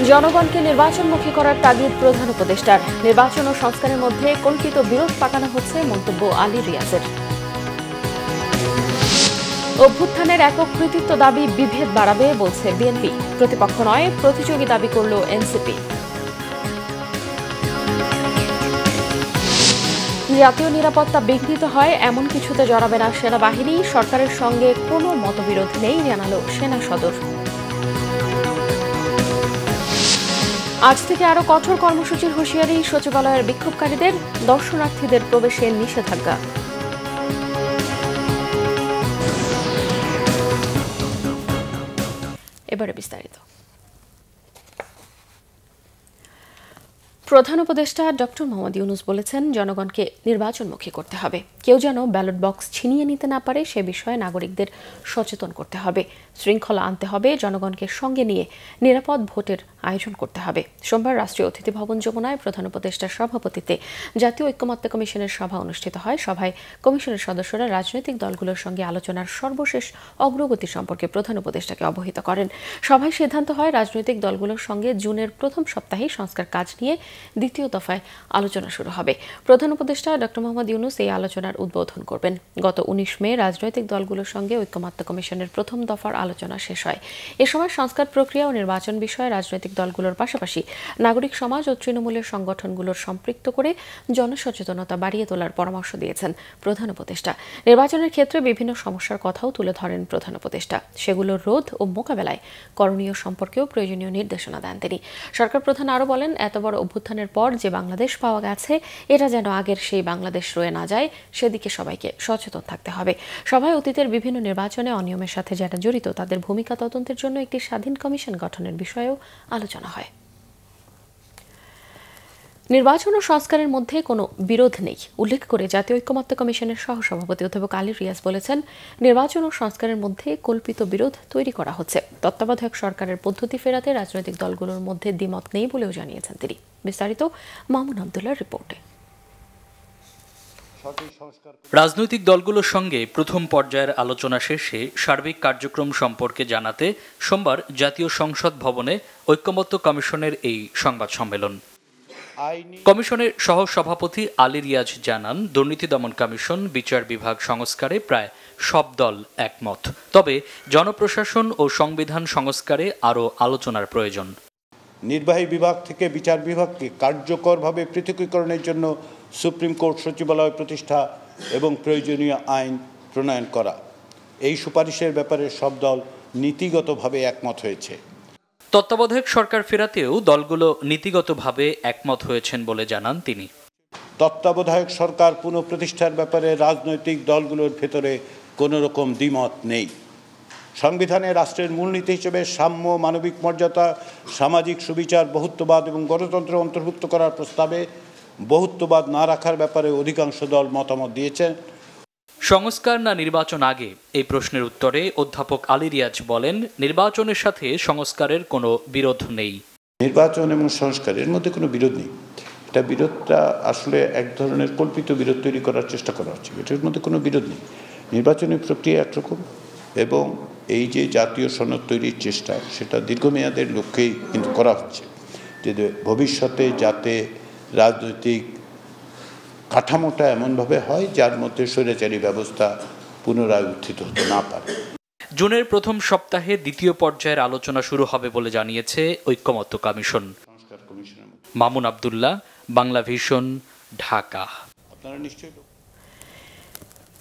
জনগণকে নির্বাচনমুখী করার তাগিদ প্রধান উপদেষ্টার। নির্বাচন ও সংস্কারের মধ্যে কল্পিত বিরোধ পাকানো হচ্ছে মন্তব্য আলী রিয়াজের। অভ্যুত্থানের একক কৃতিত্ব দাবি বিভেদ বাড়াবে বলছে বিএনপি। প্রতিপক্ষ নয়, প্রতিযোগী দাবি করল এনসিপি। জাতীয় নিরাপত্তা বিঘ্নিত হয় এমন কিছুতে জড়াবে না সেনাবাহিনী। সরকারের সঙ্গে কোনো মতবিরোধ নেই জানালো সেনা সদর। আজ থেকে আরো কঠোর কর্মসূচির হুঁশিয়ারি সচিবালয়ের বিক্ষোভকারীদের। দর্শনার্থীদের প্রবেশে নিষেধাজ্ঞা। এবারে বিস্তারিত। প্রধান উপদেষ্টা ডক্টর মোহাম্মদ ইউনূস বলেছেন, জনগণকে নির্বাচনমুখী করতে হবে। কেউ যেন ব্যালট বক্স ছিনিয়ে নিতে না পারে সে বিষয়ে নাগরিকদের সচেতন করতে হবে। শৃঙ্খলা আনতে হবে, জনগণকে সঙ্গে নিয়ে নিরাপদ ভোটের আয়োজন করতে হবে। সোমবার রাষ্ট্রীয় অতিথি ভবন যমুনায় প্রধান উপদেষ্টার সভাপতিত্বে জাতীয় ঐক্যমত্য কমিশনের সভা অনুষ্ঠিত হয়। সভায় কমিশনের সদস্যরা রাজনৈতিক দলগুলোর সঙ্গে আলোচনার সর্বশেষ অগ্রগতি সম্পর্কে প্রধান উপদেষ্টাকে অবহিত করেন। সভায় সিদ্ধান্ত হয়, রাজনৈতিক দলগুলোর সঙ্গে জুনের প্রথম সপ্তাহে সংস্কার কাজ নিয়ে দ্বিতীয় দফায় আলোচনা শুরু হবে। প্রধান উপদেষ্টা ডক্টর মোহাম্মদ ইউনূস এই আলোচনার উদ্বোধন করবেন। গত 19 মে রাজনৈতিক দলগুলোর সঙ্গে ঐক্যমত্য কমিশনের প্রথম দফার আলোচনা শেষ হয়। এ সময় সংস্কার প্রক্রিয়া ও নির্বাচন বিষয়ে রাজনৈতিক দলগুলোর পাশাপাশি নাগরিক সমাজ ও তৃণমূলের সংগঠনগুলোর সম্পৃক্ত করে জনসচেতনতা বাড়িয়ে তোলার পরামর্শ দিয়েছেন প্রধান উপদেষ্টা। নির্বাচনের ক্ষেত্রে বিভিন্ন সমস্যার কথাও তুলে ধরেন প্রধান উপদেষ্টা। সেগুলোর রোধ ও মোকাবেলায় করণীয় সম্পর্কেও প্রয়োজনীয় নির্দেশনা দেন তিনি। সরকার প্রধান আরও বলেন, এত বড় অভ্যুত্থানের পর যে বাংলাদেশ পাওয়া গেছে, এটা যেন আগের সেই বাংলাদেশ রয়ে না যায়, সেদিকে সবাইকে সচেতন থাকতে হবে। সভায় অতীতের বিভিন্ন নির্বাচনে অনিয়মের সাথে যারা জড়িত তাদের ভূমিকা তদন্তের জন্য একটি স্বাধীন কমিশন গঠনের বিষয়েও আলোচনা হয়। নির্বাচন ও সংস্কারের মধ্যে কোনো বিরোধ নেই উল্লেখ করে জাতীয় ঐক্যমত্য কমিশনের সহসভাপতি অধ্যাপক আলী রিয়াজ বলেছেন, নির্বাচন ও সংস্কারের মধ্যে কল্পিত বিরোধ তৈরি করা হচ্ছে। তত্ত্বাবধায়ক সরকারের পদ্ধতি ফেরাতে রাজনৈতিক দলগুলোর মধ্যে দ্বিমত নেই বলেও জানিয়েছেন তিনি। বিস্তারিত মামুন আবদুল্লাহর রিপোর্টে। রাজনৈতিক দলগুলোর সঙ্গে প্রথম পর্যায়ের আলোচনা শেষে সার্বিক কার্যক্রম সম্পর্কে জানাতে সোমবার জাতীয় সংসদ ভবনে ঐক্যমত্য কমিশনের এই সংবাদ সম্মেলন। কমিশনের সহসভাপতি আলী রিয়াজ জানান, দুর্নীতি দমন কমিশন বিচার বিভাগ সংস্কারে প্রায় সব দল একমত। তবে জনপ্রশাসন ও সংবিধান সংস্কারে আরও আলোচনার প্রয়োজন। নির্বাহী বিভাগ থেকে বিচার বিভাগকে কার্যকরভাবে পৃথকীকরণের জন্য সুপ্রিম কোর্ট সচিবালয় প্রতিষ্ঠা এবং প্রয়োজনীয় আইন প্রণয়ন করা, এই সুপারিশের ব্যাপারে সব দল নীতিগতভাবে একমত হয়েছে। তত্ত্বাবধায়ক সরকার ফেরাতেও দলগুলো নীতিগতভাবে একমত হয়েছেন বলে জানান তিনি। তত্ত্বাবধায়ক সরকার পুনঃপ্রতিষ্ঠার ব্যাপারে রাজনৈতিক দলগুলোর ভেতরে কোনো রকম দ্বিমত নেই। সংবিধানে রাষ্ট্রের মূলনীতি হিসেবে সাম্য, মানবিক মর্যাদা, সামাজিক সুবিচার, বহুত্ববাদ এবং গণতন্ত্র অন্তর্ভুক্ত করার প্রস্তাবে বহুত্ববাদ না রাখার ব্যাপারে অধিকাংশ দল মতামত দিয়েছেন। সংস্কার না নির্বাচন আগে, এই প্রশ্নের উত্তরে অধ্যাপক আলী রিয়াজ বলেন, নির্বাচনের সাথে সংস্কারের কোনো বিরোধ নেই। নির্বাচন এবং সংস্কারের মধ্যে কোনো বিরোধ নেই। এটা বিরোধটা আসলে এক ধরনের কল্পিত বিরোধ তৈরি করার চেষ্টা করা হচ্ছে। এটার মধ্যে কোনো বিরোধ নেই। নির্বাচনী প্রক্রিয়া একরকম এবং এই যে জাতীয় সনদ তৈরির চেষ্টা, সেটা দীর্ঘমেয়াদের লক্ষ্যেই কিন্তু করা হচ্ছে, যে ভবিষ্যতে যাতে রাজনৈতিক কাঠামোটা এমনভাবে হয় যার মধ্যে স্বৈরাচারী ব্যবস্থা পুনরায় উত্থিত হতে না পারে। জুনের প্রথম সপ্তাহে দ্বিতীয় পর্যায়ের আলোচনা শুরু হবে বলে জানিয়েছে ঐক্যমত্য কমিশন। মামুন আবদুল্লাহ, বাংলা ভিশন, ঢাকা। আপনারা নিশ্চয়ই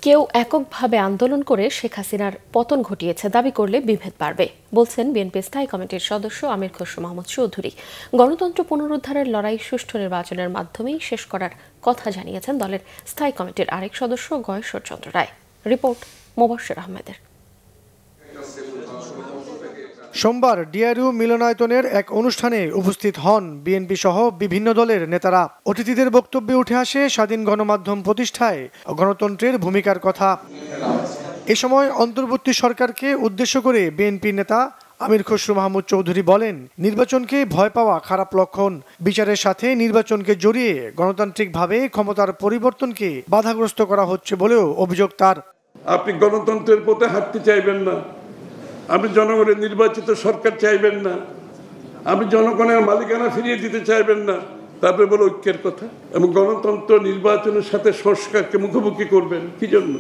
কেউ এককভাবে আন্দোলন করে শেখ হাসিনার পতন ঘটিয়েছে দাবি করলে বিভেদ বাড়বে বলছেন বিএনপি স্থায়ী কমিটির সদস্য আমির খসরু মাহমুদ চৌধুরী। গণতন্ত্র পুনরুদ্ধারের লড়াই সুষ্ঠু নির্বাচনের মাধ্যমেই শেষ করার কথা জানিয়েছেন দলের স্থায়ী কমিটির আরেক সদস্য গয়েশ্বর চন্দ্র রায়। রিপোর্ট মোবাশ্বের আহমেদের। সোমবার ডিআরইউ মিলনায়তনের এক অনুষ্ঠানে উপস্থিত হন বিএনপি সহ বিভিন্ন দলের নেতারা। অতিথিদের বক্তব্যে উঠে আসে স্বাধীন গণমাধ্যম প্রতিষ্ঠায় গণতন্ত্রের ভূমিকার কথা। এ সময় অন্তর্বর্তী সরকারকে উদ্দেশ্য করে বিএনপি নেতা আমির খসরু মাহমুদ চৌধুরী বলেন, নির্বাচনকে ভয় পাওয়া খারাপ লক্ষণ। বিচারের সাথে নির্বাচনকে জড়িয়ে গণতান্ত্রিকভাবে ক্ষমতার পরিবর্তনকে বাধাগ্রস্ত করা হচ্ছে বলেও অভিযোগ তার। আপনি গণতন্ত্রের পথে হাঁটতে চাইবেন না, আপনি জনগণের নির্বাচিত সরকার চাইবেন না, আপনি জনগণের মালিকানা ফিরিয়ে দিতে চাইবেন না, তারপরে বলে ঐক্যের কথা এবং গণতন্ত্র নির্বাচনের সাথে সংস্কারকে মুখোমুখি করবেন। কি জন্য?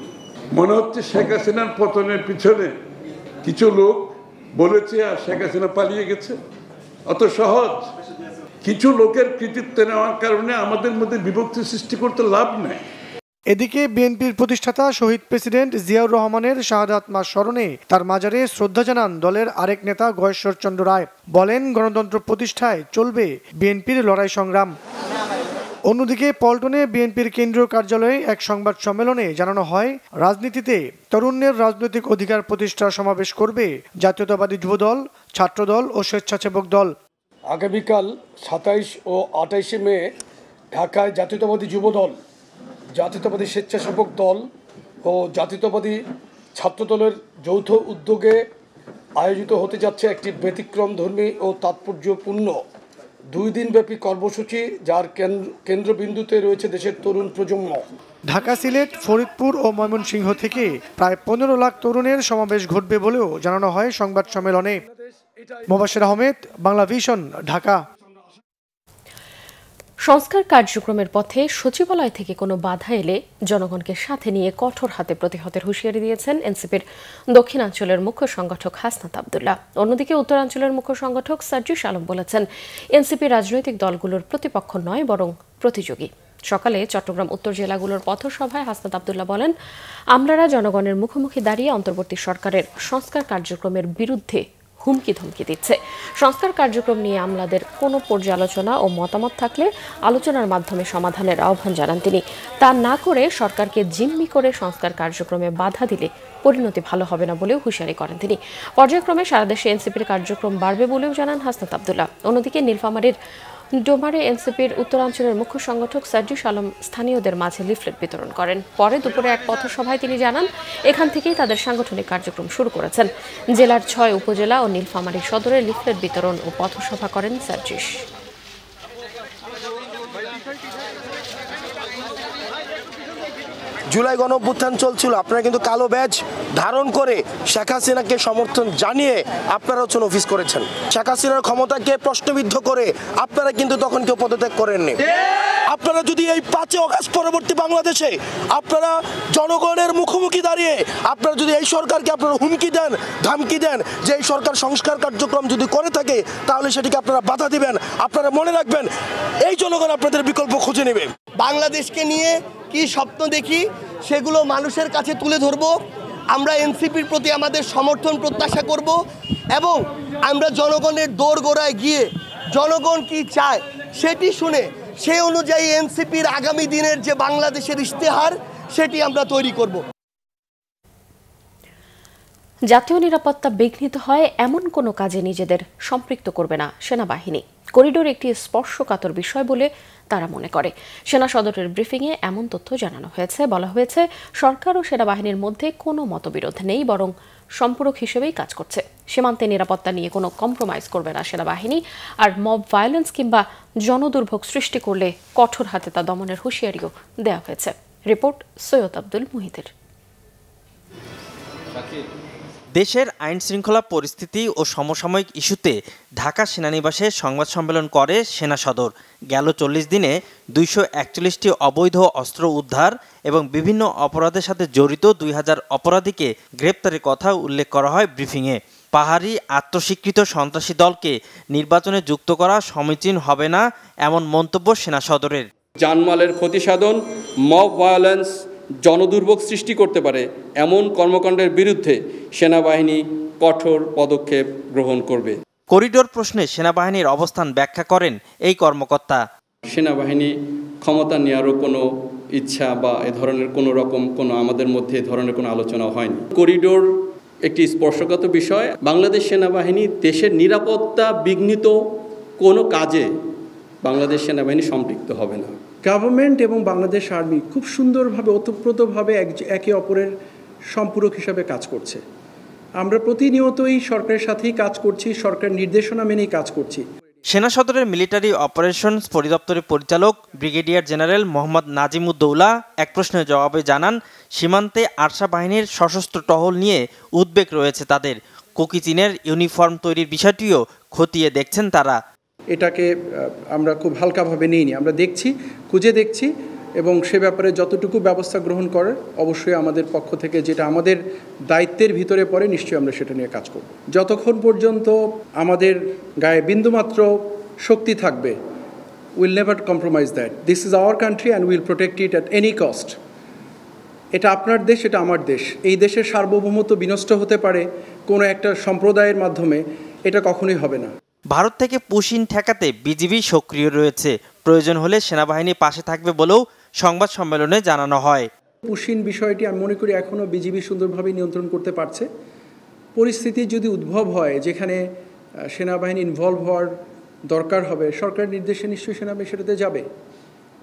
মনে হচ্ছে শেখ হাসিনার পতনের পিছনে কিছু লোক বলেছে আর শেখ হাসিনা পালিয়ে গেছে। অত সহজ। কিছু লোকের কৃতিত্ব নেওয়ার কারণে আমাদের মধ্যে বিভক্তি সৃষ্টি করতে লাভ নেই। এদিকে বিএনপির প্রতিষ্ঠাতা শহীদ প্রেসিডেন্ট জিয়াউর রহমানের শাহাদাত মাস স্মরণে তার মাজারে শ্রদ্ধা জানান দলের আরেক নেতা গয়েশ্বর চন্দ্র রায়। বলেন, গণতন্ত্র প্রতিষ্ঠায় চলবে বিএনপির লড়াই সংগ্রাম। অন্যদিকে পল্টনে বিএনপির কেন্দ্রীয় কার্যালয়ে এক সংবাদ সম্মেলনে জানানো হয়, রাজনীতিতে তরুণের রাজনৈতিক অধিকার প্রতিষ্ঠার সমাবেশ করবে জাতীয়তাবাদী যুবদল, ছাত্রদল ও স্বেচ্ছাসেবক দল। আগামীকাল 27 ও 28 মে ঢাকায় জাতীয়তাবাদী যুবদল, জাতীয়তাবাদী স্বেচ্ছাসেবক দল ও জাতীয়তাবাদী ছাত্রদলের যৌথ উদ্যোগে আয়োজিত হতে যাচ্ছে একটি ব্যতিক্রমধর্মী ও তাৎপর্যপূর্ণ 2 দিনব্যাপী কর্মসূচি, যার কেন্দ্রবিন্দুতে রয়েছে দেশের তরুণ প্রজন্ম। ঢাকা, সিলেট, ফরিদপুর ও ময়মনসিংহ থেকে প্রায় 15 লাখ তরুণের সমাবেশ ঘটবে বলেও জানানো হয় সংবাদ সম্মেলনে। মোবাশ্বের আহমেদ, বাংলা ভিশন, ঢাকা। সংস্কার কার্যক্রমের পথে সচিবালয় থেকে কোনো বাধা এলে জনগণকে সাথে নিয়ে কঠোর হাতে প্রতিহতের হুঁশিয়ারি দিয়েছেন এনসিপির দক্ষিণাঞ্চলের মুখ্য সংগঠক হাসনাত আব্দুল্লাহ। অন্যদিকে উত্তরাঞ্চলের মুখ্য সংগঠক সার্জিস আলম বলেছেন, এনসিপি রাজনৈতিক দলগুলোর প্রতিপক্ষ নয়, বরং প্রতিযোগী। সকালে চট্টগ্রাম উত্তর জেলাগুলোর পথসভায় হাসনাত আব্দুল্লাহ বলেন, আমলারা জনগণের মুখোমুখি দাঁড়িয়ে অন্তর্বর্তী সরকারের সংস্কার কার্যক্রমের বিরুদ্ধে হুমকি ধমকি দিচ্ছে। সংস্কার কার্যক্রম নিয়ে আমলাদের কোনো পর্যালোচনা ও মতামত থাকলে আলোচনার মাধ্যমে সমাধানের আহ্বান জানান তিনি। তা না করে সরকারকে জিম্মি করে সংস্কার কার্যক্রমে বাধা দিলে পরিণতি ভালো হবে না বলেও হুঁশিয়ারি করেন তিনি। পর্যায়ক্রমে সারা দেশে এনসিপির কার্যক্রম বাড়বে বলেও জানান হাসনাত আব্দুল্লাহ। অন্যদিকে নীলফামারীর ডোমারে এনসিপির উত্তরাঞ্চলের মুখ্য সংগঠক সার্জিস আলম স্থানীয়দের মাঝে লিফলেট বিতরণ করেন। পরে দুপুরে এক পথসভায় তিনি জানান, এখান থেকেই তাদের সাংগঠনিক কার্যক্রম শুরু করেছেন। জেলার 6 উপজেলা ও নীলফামারী সদরে লিফলেট বিতরণ ও পথসভা করেন সার্জিস। জুলাই গণঅভ্যুত্থান চলছিল, আপনারা কিন্তু কালো ব্যাজ ধারণ করে শেখ হাসিনাকে সমর্থন জানিয়ে আপনারা হচ্ছেন অফিস করেছেন। শেখ হাসিনার ক্ষমতাকে প্রশ্নবিদ্ধ করে আপনারা কিন্তু তখন কেউ পদত্যাগ করেননি। আপনারা যদি এই 5 অগাস্ট পরবর্তী বাংলাদেশে আপনারা জনগণের মুখোমুখি দাঁড়িয়ে আপনারা যদি এই সরকারকে আপনারা হুমকি দেন, ধামকি দেন যে এই সরকার সংস্কার কার্যক্রম যদি করে থাকে তাহলে সেটিকে আপনারা বাধা দিবেন। আপনারা মনে রাখবেন, এই জনগণ আপনাদের বিকল্প খুঁজে নেবে। বাংলাদেশকে নিয়ে কি স্বপ্ন দেখি সেগুলো মানুষের কাছে তুলে ধরব। আমরা এনসিপির প্রতি আমাদের সমর্থন প্রত্যাশা করব এবং আমরা জনগণের দোরগোড়ায় গিয়ে জনগণ কি চায় সেটি শুনে সেই অনুযায়ী এনসিপির আগামী দিনের যে বাংলাদেশের ইশতেহার সেটি আমরা তৈরি করব। জাতীয় নিরাপত্তা বিঘ্নিত হয় এমন কোনো কাজে নিজেদের সম্পৃক্ত করবে না সেনাবাহিনী। করিডোর একটি স্পর্শকাতর বিষয় বলে তারা মনে করে। সেনা সদরের ব্রিফিংয়ে এমন তথ্য জানানো হয়েছে। বলা হয়েছে, সরকার ও সেনাবাহিনীর মধ্যে কোনো মতবিরোধ নেই, বরং সম্পূরক হিসেবেই কাজ করছে। সীমান্তে নিরাপত্তা নিয়ে কোনো কম্প্রোমাইজ করবে না সেনাবাহিনী। আর মব ভায়োলেন্স কিংবা জনদুর্ভোগ সৃষ্টি করলে কঠোর হাতে তা দমনের হুঁশিয়ারিও দেওয়া হয়েছে। রিপোর্ট সৈয়দ আব্দুল মুহিতের। দেশের আইন শৃঙ্খলা পরিস্থিতি ও সমসাময়িক ইস্যুতে ঢাকা সেনানিবাসে সংবাদ সম্মেলন করে সেনা সদর। গেল 40 দিনে 241টি অবৈধ অস্ত্র উদ্ধার এবং বিভিন্ন অপরাধের সাথে জড়িত 2000 অপরাধীকে গ্রেপ্তারের কথা উল্লেখ করা হয় ব্রিফিংয়ে। পাহাড়ি আত্মস্বীকৃত সন্ত্রাসী দলকে নির্বাচনে যুক্ত করা সমীচীন হবে না, এমন মন্তব্য সেনা সদরের। জানমালের ক্ষতিসাধন, মব ভায়োলেন্স, জনদুর্ভোগ সৃষ্টি করতে পারে এমন কর্মকাণ্ডের বিরুদ্ধে সেনাবাহিনী কঠোর পদক্ষেপ গ্রহণ করবে। করিডোর প্রশ্নে সেনাবাহিনীর অবস্থান ব্যাখ্যা করেন এই কর্মকর্তা। সেনাবাহিনী ক্ষমতা নেওয়ারও কোনো ইচ্ছা বা এ ধরনের কোনো আমাদের মধ্যে এ ধরনের কোনো আলোচনা হয়নি। করিডোর একটি স্পর্শগত বিষয়। বাংলাদেশ সেনাবাহিনী দেশের নিরাপত্তা বিঘ্নিত কোনো কাজে বাংলাদেশ সেনাবাহিনী সম্পৃক্ত হবে না। গভর্নমেন্ট এবং বাংলাদেশ আর্মি খুব সুন্দরভাবে ওতপ্রোতভাবে একে অপরের সম্পূরক হিসাবে কাজ করছে। আমরা প্রতিনিয়তই সরকারের সাথেই কাজ করছি, সরকার নির্দেশনা মেনেই কাজ করছি। সেনা সদরের মিলিটারি অপারেশনস পরিদপ্তরের পরিচালক ব্রিগেডিয়ার জেনারেল মোহাম্মদ নাজিমুদ্দৌলা এক প্রশ্নের জবাবে জানান, সীমান্তে আরসা বাহিনীর সশস্ত্র টহল নিয়ে উদ্বেগ রয়েছে তাদের। কোকিচিনের ইউনিফর্ম তৈরির বিষয়টিও খতিয়ে দেখছেন তারা। এটাকে আমরা খুব হালকাভাবে নিইনি, আমরা দেখছি, খুঁজে দেখছি এবং সে ব্যাপারে যতটুকু ব্যবস্থা গ্রহণ করার অবশ্যই আমাদের পক্ষ থেকে যেটা আমাদের দায়িত্বের ভিতরে পড়ে নিশ্চয়ই আমরা সেটা নিয়ে কাজ করব। যতক্ষণ পর্যন্ত আমাদের গায়ে বিন্দুমাত্র শক্তি থাকবে, will never compromise that. This is our country and will protect it at any cost. এটা আপনার দেশ, এটা আমার দেশ। এই দেশের সার্বভৌমত্ব বিনষ্ট হতে পারে কোনো একটা সম্প্রদায়ের মাধ্যমে, এটা কখনোই হবে না। ভারত থেকে পুশিন ঠেকাতে বিজিবি সক্রিয় রয়েছে, প্রয়োজন হলে সেনাবাহিনী পাশে থাকবে বলেও সংবাদ সম্মেলনে জানানো হয়। পুশিন বিষয়টি আমি মনে করি এখনও বিজিবি সুন্দরভাবে নিয়ন্ত্রণ করতে পারছে। পরিস্থিতি যদি উদ্ভব হয় যেখানে সেনাবাহিনী ইনভলভ হওয়ার দরকার হবে, সরকারের নির্দেশে নিশ্চয়ই সেনাবাহিনী সেটাতে যাবে।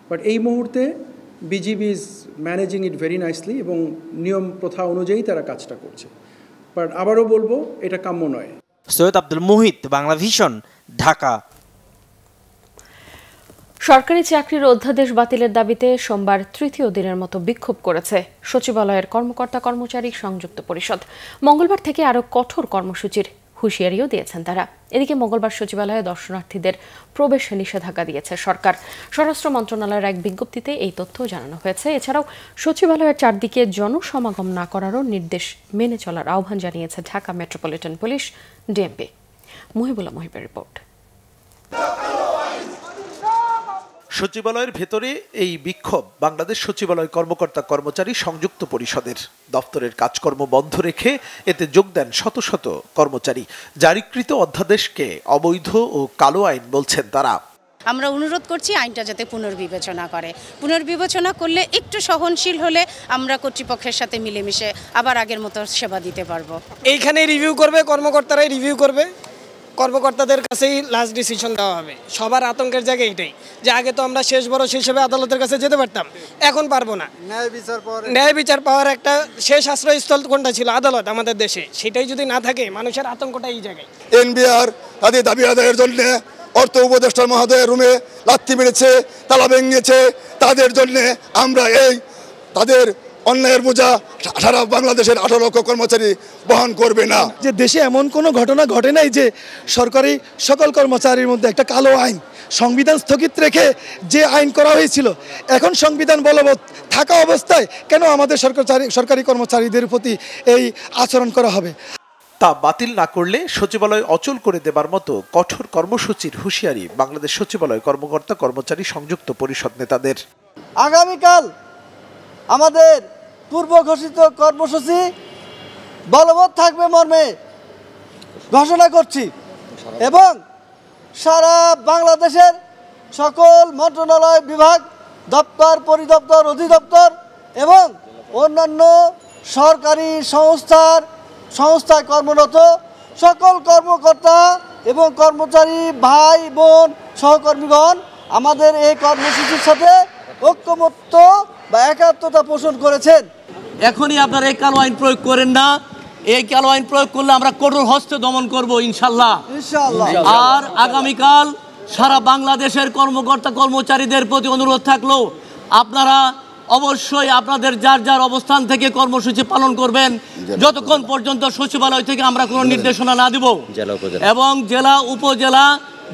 বাট এই মুহূর্তে BGB is managing it very nicely এবং নিয়ম প্রথা অনুযায়ী তারা কাজটা করছে। বাট আবারও বলবো, এটা কাম্য নয়। সৈয়দ আব্দুল মুহিত, বাংলাভিশন, ঢাকা। সরকারি চাকরির অধ্যাদেশ বাতিলের দাবিতে সোমবার তৃতীয় দিনের মতো বিক্ষোভ করেছে সচিবালয়ের কর্মকর্তা কর্মচারী সংযুক্ত পরিষদ। মঙ্গলবার থেকে আরও কঠোর কর্মসূচির হুঁশিয়ারিও দিয়েছেন তারা। এদিকে মঙ্গলবার সচিবালয়ে দর্শনার্থীদের প্রবেশে নিষেধাজ্ঞা দিয়েছে সরকার। স্বরাষ্ট্র মন্ত্রণালয়ের এক বিজ্ঞপ্তিতে এই তথ্য জানানো হয়েছে। এছাড়াও সচিবালয়ের চারদিকে জনসমাগম না করারও নির্দেশ মেনে চলার আহ্বান জানিয়েছে Dhaka metropolitan police, DMP. Muhibullah মুহিবের রিপোর্ট। সচিবালয়ের ভেতরে এই বিক্ষোভ বাংলাদেশ সচিবালয় কর্মকর্তা কর্মচারী সংযুক্ত পরিষদের। দপ্তরের কাজকর্ম বন্ধ রেখে এতে যোগ দেন শত শত কর্মচারী। জারিকৃত অধ্যাদেশকে অবৈধ ও কালো আইন বলছেন তারা। আমরা অনুরোধ করছি আইনটা যাতে পুনর্বিবেচনা করে। পুনর্বিবেচনা করলে একটু সহনশীল হলে আমরা কর্তৃপক্ষের সাথে মিলেমিশে আবার আগের মতো সেবা দিতে পারবো। এইখানে রিভিউ করবে, কর্মকর্তারাই রিভিউ করবে, কর্মকর্তাদের কাছেই লাস্ট ডিসিশন দেওয়া হবে। সবার আতঙ্কের জায়গা এটাই যে আগে তো আমরা শেষ বড় হিসেবে আদালতের কাছে যেতে পারতাম, এখন পারবো না। ন্যায় বিচার পাওয়ার একটা শেষ আশ্রয়স্থল কোনটা ছিল? আদালত আমাদের দেশে। সেটাই যদি না থাকে, মানুষের আতঙ্কটা এই জায়গায়। এনবিআর তাদের দাবি আদায়ের জন্য অর্থ উপদেষ্টা মহোদয়ের রুমে লাথি মেরেছে, তালা ভেঙেছে। তাদের জন্য আমরা তাদের অন্যায়ের বোঝা সারা বাংলাদেশের 18 লক্ষ কর্মচারী বহন করবে না। যে দেশে এমন কোনো ঘটনা ঘটে নাই যে সরকারি সকল কর্মচারীর মধ্যে একটা কালো আইন, সংবিধান স্থগিত রেখে যে আইন করা হয়েছিল, এখন সংবিধান বলবৎ থাকা অবস্থায় কেন আমাদের সরকারি কর্মচারীদের প্রতি এই আচরণ করা হবে? তা বাতিল না করলে সচিবালয় অচল করে দেবার মতো কঠোর কর্মসূচির হুঁশিয়ারি বাংলাদেশ সচিবালয় কর্মকর্তা কর্মচারী সংযুক্ত পরিষদ নেতাদের। আগামীকাল আমাদের পূর্ব ঘোষিত কর্মসূচি বলবৎ থাকবে মর্মে ঘোষণা করছি এবং সারা বাংলাদেশের সকল মন্ত্রণালয়, বিভাগ, দপ্তর, পরিদপ্তর, অধিদপ্তর এবং অন্যান্য সরকারি সংস্থায় কর্মরত সকল কর্মকর্তা এবং কর্মচারী ভাই বোন সহকর্মীগণ আমাদের এই কর্মসূচির সাথে ঐক্যমত্য বা একাত্মতা পোষণ করেছেন। এখনই আপনারা এই কালো আইন প্রয়োগ করেন না। এই কালো আইন প্রয়োগ করলে আমরা কঠোর হস্তে দমন করব ইনশাল্লাহ। আর আগামীকাল সারা বাংলাদেশের কর্মকর্তা কর্মচারীদের প্রতি অনুরোধ থাকলো, আপনারা অবশ্যই আপনাদের যার যার অবস্থান থেকে কর্মসূচি পালন করবেন যতক্ষণ পর্যন্ত সচিবালয় থেকে আমরা কোনো নির্দেশনা না দিব। এবং জেলা উপজেলা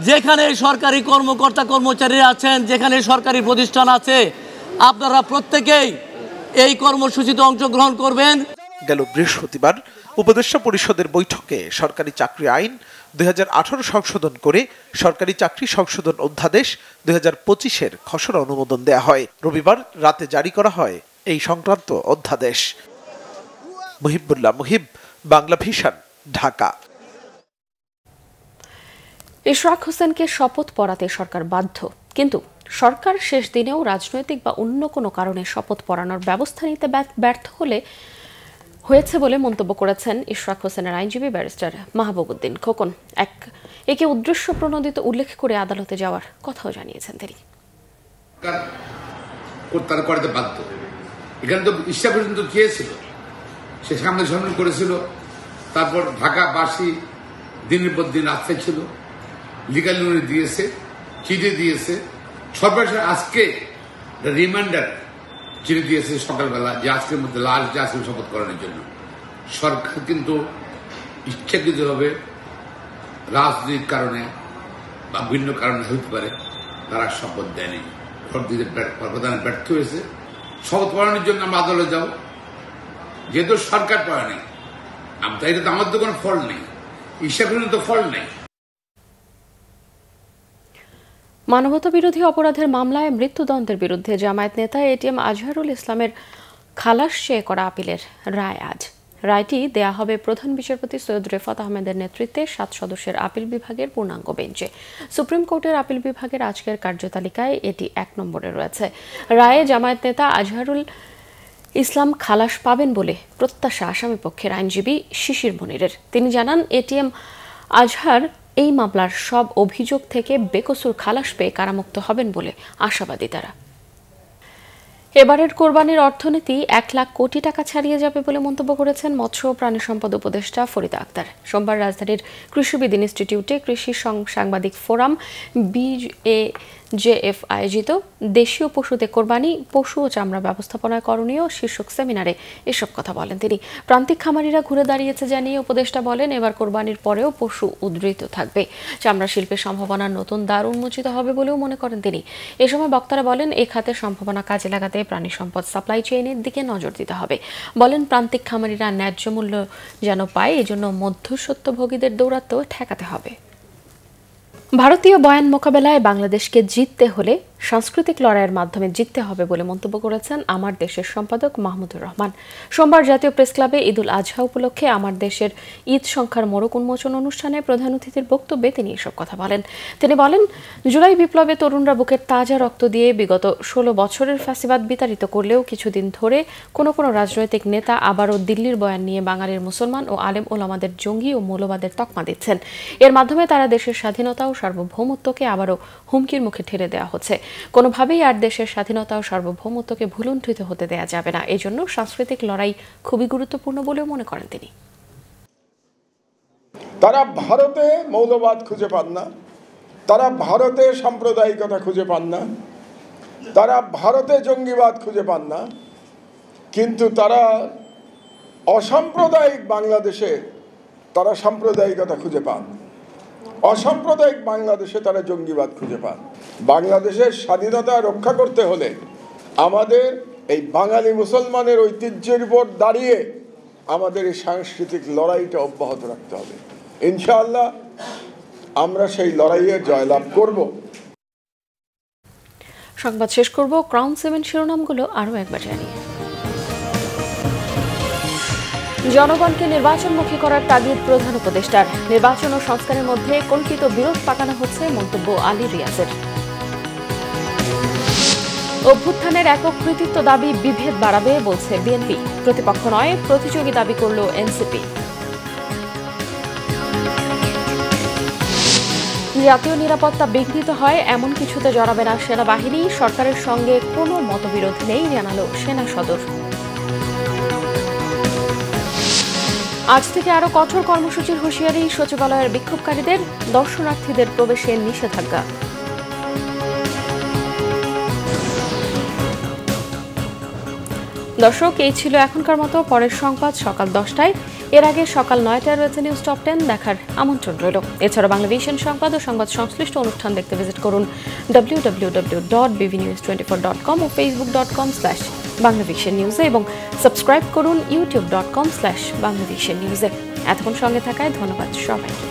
যেখানে সরকারি কর্মকর্তা কর্মচারী আছেন, যেখানে সরকারি প্রতিষ্ঠান আছে, আপনারা প্রত্যেকেই এই কর্মসূচিতে অংশগ্রহণ করবেন। গেল বৃহস্পতিবার উপদেষ্টা পরিষদের বৈঠকে সরকারি চাকরি আইন 2018 সংশোধন করে সরকারি চাকরি সংশোধন অধ্যাদেশ 2025-এর খসড়া অনুমোদন দেয়া হয়। রবিবার রাতে জারি করা হয় এই সংক্রান্ত অধ্যাদেশ। মুহিবুল্লাহ মুহিব, বাংলাভিশন, ঢাকা। ইশরাক হোসেনকে শপথ পড়াতে সরকার বাধ্য, কিন্তু সরকার শেষ দিনেও রাজনৈতিক বা অন্য কোনো কারণে শপথ পড়ানোর ব্যবস্থা নিতে ব্যর্থ হয়েছে বলে মন্তব্য করেছেন ইশরাক হোসেনের আইনজীবী ব্যারিস্টার মাহবুব উদ্দিন খোকন। একে উদ্দেশ্য প্রণোদিত উল্লেখ করে আদালতে যাওয়ার কথাও জানিয়েছেন তিনি। তারা করাতে বাধ্য। এখানে তো ইচ্ছা পর্যন্ত চেয়েছিল, সে সামনে সামনে করেছিল। তারপর ঢাকাবাসী দিনের পর দিন আস্থায় ছিল, লিগাল নোটিশ দিয়েছে, চিঠি দিয়েছে। সর্বশেষ আজকে রিমাইন্ডার চিঠি দিয়েছে সকালবেলা যে আজকের মধ্যে লাস্ট ডে আজকে শপথ করানোর জন্য। সরকার কিন্তু ইচ্ছাকৃতভাবে রাজনৈতিক কারণে বা ভিন্ন কারণে হতে পারে তারা শপথ দেয়নি, প্রদানে ব্যর্থ হয়েছে। শপথ পড়ানোর জন্য আমরা আদালতে যাব, যেহেতু সরকার পড়ে নেই, এটা তো আমার তো কোনো ফল নেই, ইচ্ছাকৃত তো ফল নেই। মানবতা বিরোধী অপরাধের মামলায় মৃত্যুদণ্ডের বিরুদ্ধে জামায়াত নেতা এটিএম আজহারুল ইসলামের খালাস চেয়ে করা আপিলের রায় আজ। রায়টি দেয়া হবে প্রধান বিচারপতি সৈয়দ রেফাত আহমেদের নেতৃত্বে 7 সদস্যের আপিল বিভাগের পূর্ণাঙ্গ বেঞ্চে। সুপ্রিম কোর্টের আপিল বিভাগের আজকের কার্যতালিকায় এটি 1 নম্বরে রয়েছে। রায়ে জামায়াত নেতা আজহারুল ইসলাম খালাস পাবেন বলে প্রত্যাশা আসামি পক্ষের আইনজীবী শিশির মনিরের। তিনি জানান, এটিএম আজহার এই মামলার সব অভিযোগ থেকে বেকসুর খালাস পেয়ে কারামুক্ত হবেন বলে আশাবাদী তারা। এবারের কোরবানির অর্থনীতি 1 লাখ কোটি টাকা ছাড়িয়ে যাবে বলে মন্তব্য করেছেন মৎস্য ও প্রাণী সম্পদ উপদেষ্টা ফরিদা আক্তার। সোমবার রাজধানীর কৃষিবিদ ইনস্টিটিউটে কৃষি সাংবাদিক ফোরাম BAJF আয়োজিত দেশীয় পশুতে কোরবানি, পশু ও চামড়া ব্যবস্থাপনায় করণীয় শীর্ষক সেমিনারে এসব কথা বলেন তিনি। প্রান্তিক খামারিরা ঘুরে দাঁড়িয়েছে জানিয়ে উপদেষ্টা বলেন, এবার কোরবানির পরেও পশু উদ্ধৃত থাকবে। চামড়া শিল্পের সম্ভাবনার নতুন দ্বার উন্মোচিত হবে বলেও মনে করেন তিনি। এ সময় বক্তারা বলেন, এই খাতের সম্ভাবনা কাজে লাগাতে প্রাণী সম্পদ সাপ্লাই চেইনের দিকে নজর দিতে হবে। বলেন, প্রান্তিক খামারিরা ন্যায্য মূল্য যেন পায়, এজন্য মধ্যস্বত্বভোগীদের দৌরাত্ম্য ঠেকাতে হবে। ভারতীয় বয়ান মোকাবেলায় বাংলাদেশকে জিততে হলে সাংস্কৃতিক লড়াইয়ের মাধ্যমে জিততে হবে বলে মন্তব্য করেছেন আমার দেশের সম্পাদক মাহমুদুর রহমান। সোমবার জাতীয় প্রেস ক্লাবে ঈদুল আজহা উপলক্ষে আমার দেশের ঈদ সংখ্যার মোড়ক উন্মোচন অনুষ্ঠানে প্রধান অতিথির বক্তব্যে তিনি এসব কথা বলেন। তিনি বলেন, জুলাই বিপ্লবে তরুণরা বুকের তাজা রক্ত দিয়ে বিগত 16 বছরের ফ্যাসিবাদ বিতাড়িত করলেও কিছুদিন ধরে কোনো রাজনৈতিক নেতা আবারও দিল্লির বয়ান নিয়ে বাঙালির মুসলমান ও আলেম ওলামাদের জঙ্গি ও মৌলবাদের তকমা দিচ্ছেন। এর মাধ্যমে তারা দেশের স্বাধীনতা ও সার্বভৌমত্বকে আবারও হুমকির মুখে ঠেলে দেওয়া হচ্ছে। কোনোভাবেই আর দেশের স্বাধীনতা ও সার্বভৌমত্বকে ভুলুণ্ঠিত হতে দেয়া যাবে না। এই জন্য সাংস্কৃতিক লড়াই খুবই গুরুত্বপূর্ণ বলেও মনে করেন তিনি। তারা ভারতে মৌলবাদ খুঁজে পান না, তারা ভারতে সাম্প্রদায়িকতা খুঁজে পান না, তারা ভারতে জঙ্গিবাদ খুঁজে পান না, কিন্তু তারা অসাম্প্রদায়িক বাংলাদেশে তারা সাম্প্রদায়িকতা খুঁজে পান, অসাম্প্রদায়িক বাংলাদেশে তারা জঙ্গিবাদ খুঁজে পান। বাংলাদেশের স্বাধীনতা রক্ষা করতে হলে আমাদের এই বাঙালি মুসলমানের ঐতিহ্যের উপর দাঁড়িয়ে আমাদের এই সাংস্কৃতিক লড়াইটা অব্যাহত রাখতে হবে। ইনশাআল্লাহ আমরা সেই লড়াইয়ে জয়লাভ করব। সংবাদ শেষ করব ক্রাউন 7 শিরোনামগুলো আরও একবার জানিয়ে। জনগণকে নির্বাচনমুখী করার তাগিদ প্রধান উপদেষ্টার। নির্বাচন ও সংস্কারের মধ্যে কল্পিত বিরোধ পাকানো হচ্ছে, মন্তব্য আলী রিয়াজের। অভ্যুত্থানের একক কৃতিত্ব দাবি বিভেদ বাড়াবে বলছে বিএনপি। প্রতিপক্ষ নয়, প্রতিযোগী দাবি করল এনসিপি। জাতীয় নিরাপত্তা বিঘ্নিত হয় এমন কিছুতে জড়াবে না সেনাবাহিনী। সরকারের সঙ্গে কোনো মতবিরোধ নেই জানালো সেনা সদর। আজ থেকে আরো কঠোর কর্মসূচির হুঁশিয়ারি সচিবালয়ের বিক্ষোভকারীদের। দর্শনার্থীদের প্রবেশে নিষেধাজ্ঞা। দর্শক, এই ছিল এখনকার মতো। পরের সংবাদ সকাল 10টায়। এর আগে সকাল 9টায় রয়েছে নিউজ টপ 10 দেখার আমন্ত্রণ রইল। এছাড়া বাংলাভিশন সংবাদ ও সংবাদ সংশ্লিষ্ট অনুষ্ঠান দেখতে ভিজিট করুন www.bvnews24.com ও facebook.com/banglavishnnews এবং সাবস্ক্রাইব করুন youtube.com/banglavishnnews। এতক্ষণ সঙ্গে থাকায় ধন্যবাদ সবাইকে।